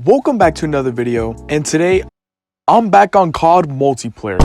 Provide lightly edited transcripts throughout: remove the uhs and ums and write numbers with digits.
Welcome back to another video, and today I'm back on COD multiplayer.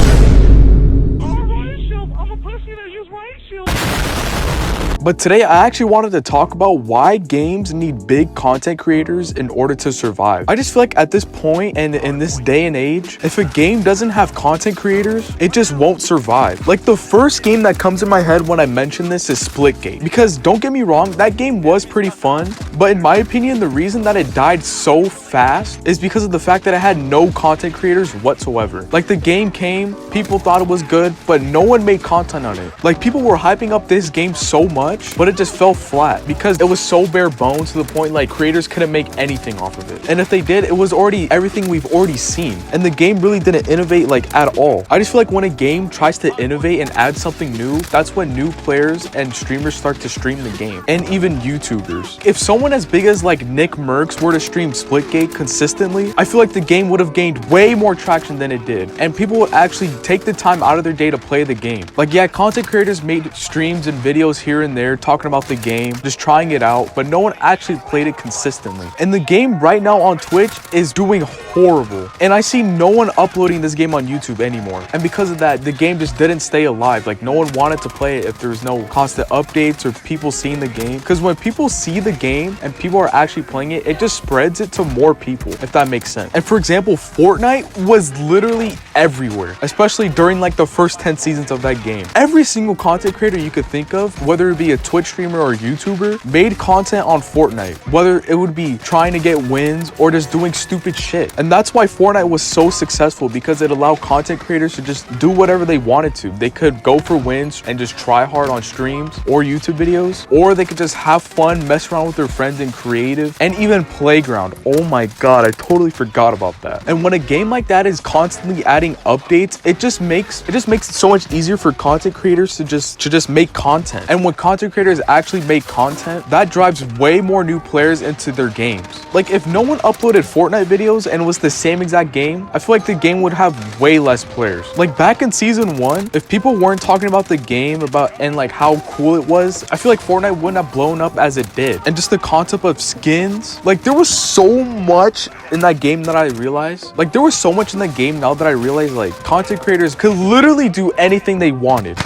But today I actually wanted to talk about why games need big content creators in order to survive. I just feel like at this point and in this day and age, if a game doesn't have content creators, it just won't survive. Like the first game that comes in my head when I mention this is Splitgate. Because don't get me wrong, that game was pretty fun, but in my opinion, the reason that it died so fast is because of the fact that it had no content creators whatsoever. Like the game came, people thought it was good, but no one made content on it. Like people were hyping up this game so much, but it just fell flat because it was so bare bones to the point like creators couldn't make anything off of it. And if they did, it was already everything we've already seen. And the game really didn't innovate like at all. I just feel like when a game tries to innovate and add something new, that's when new players and streamers start to stream the game. And even YouTubers. If someone as big as like Nick Merckx were to stream Splitgate consistently, I feel like the game would have gained way more traction than it did. And people would actually take the time out of their day to play the game. Like yeah, content creators made streams and videos here and there talking about the game, just trying it out, but no one actually played it consistently. And the game right now on Twitch is doing horrible. And I see no one uploading this game on YouTube anymore. And because of that, the game just didn't stay alive. Like no one wanted to play it if there was no constant updates or people seeing the game. Because when people see the game and people are actually playing it, it just spreads it to more people, if that makes sense. And for example, Fortnite was literally everywhere, especially during like the first 10 seasons of that game. Every single content creator you could think of, whether it be a Twitch streamer or YouTuber, made content on Fortnite, whether it would be trying to get wins or just doing stupid shit. And that's why Fortnite was so successful, because it allowed content creators to just do whatever they wanted to. They could go for wins and just try hard on streams or YouTube videos, or they could just have fun, mess around with their friends in creative, and even Playground. Oh my god, I totally forgot about that. And when a game like that is constantly adding updates, it just makes it so much easier for content creators to just make content. And when content creators actually make content, that drives way more new players into their games. Like if no one uploaded Fortnite videos and it was the same exact game, I feel like the game would have way less players. Like back in season 1, if people weren't talking about the game and like how cool it was, I feel like Fortnite wouldn't have blown up as it did. And just the concept of skins, like there was so much in that game that I realized, like like content creators could literally do anything they wanted.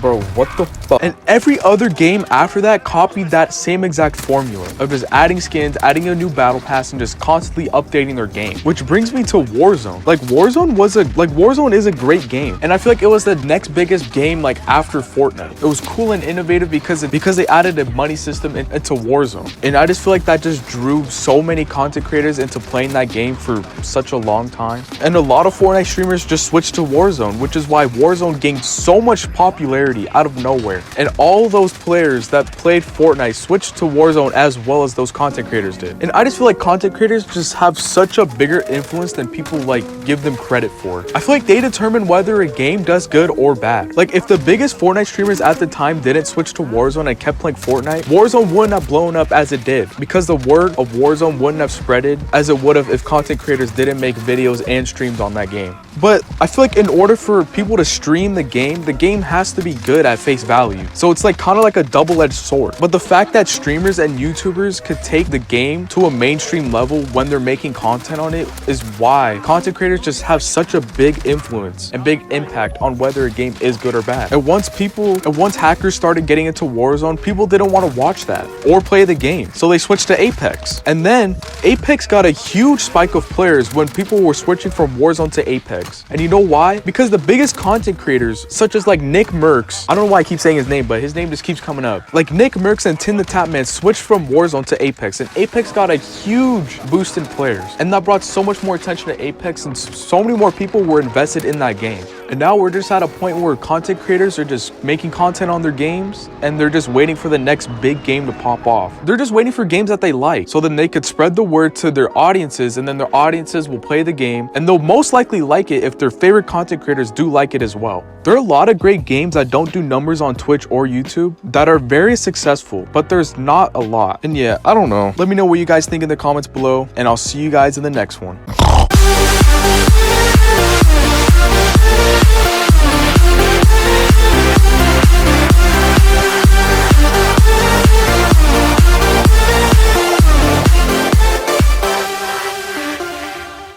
Bro, what the fuck? And every other game after that copied that same exact formula of just adding skins, adding a new battle pass, and just constantly updating their game. Which brings me to Warzone. Like Warzone is a great game, and I feel like it was the next biggest game like after Fortnite. It was cool and innovative because they added a money system into Warzone, and I just feel like that just drew so many content creators into playing that game for such a long time. And a lot of Fortnite streamers just switched to Warzone, which is why Warzone gained so much popularity out of nowhere. And all those players that played Fortnite switched to Warzone as well as those content creators did. And I just feel like content creators just have such a bigger influence than people like give them credit for. I feel like they determine whether a game does good or bad. Like if the biggest Fortnite streamers at the time didn't switch to Warzone and kept playing Fortnite, Warzone wouldn't have blown up as it did, because the word of Warzone wouldn't have spreaded as it would have if content creators didn't make videos and streams on that game. But I feel like in order for people to stream the game has to be good at face value. So it's like kind of like a double-edged sword. But the fact that streamers and YouTubers could take the game to a mainstream level when they're making content on it is why content creators just have such a big influence and big impact on whether a game is good or bad. And once hackers started getting into Warzone, people didn't want to watch that or play the game. So they switched to Apex. And then Apex got a huge spike of players when people were switching from Warzone to Apex. And you know why? Because the biggest content creators, such as like Nick Merckx, I don't know why I keep saying his name, but his name just keeps coming up. Like Nick Merckx and Tin the Tap Man switched from Warzone to Apex, and Apex got a huge boost in players. And that brought so much more attention to Apex, and so many more people were invested in that game. And now we're just at a point where content creators are just making content on their games, and they're just waiting for the next big game to pop off. They're just waiting for games that they like, so then they could spread the word to their audiences, and then their audiences will play the game, and they'll most likely like it if their favorite content creators do like it as well. There are a lot of great games that don't do numbers on Twitch or YouTube that are very successful, but there's not a lot. And yeah, I don't know. Let me know what you guys think in the comments below, and I'll see you guys in the next one.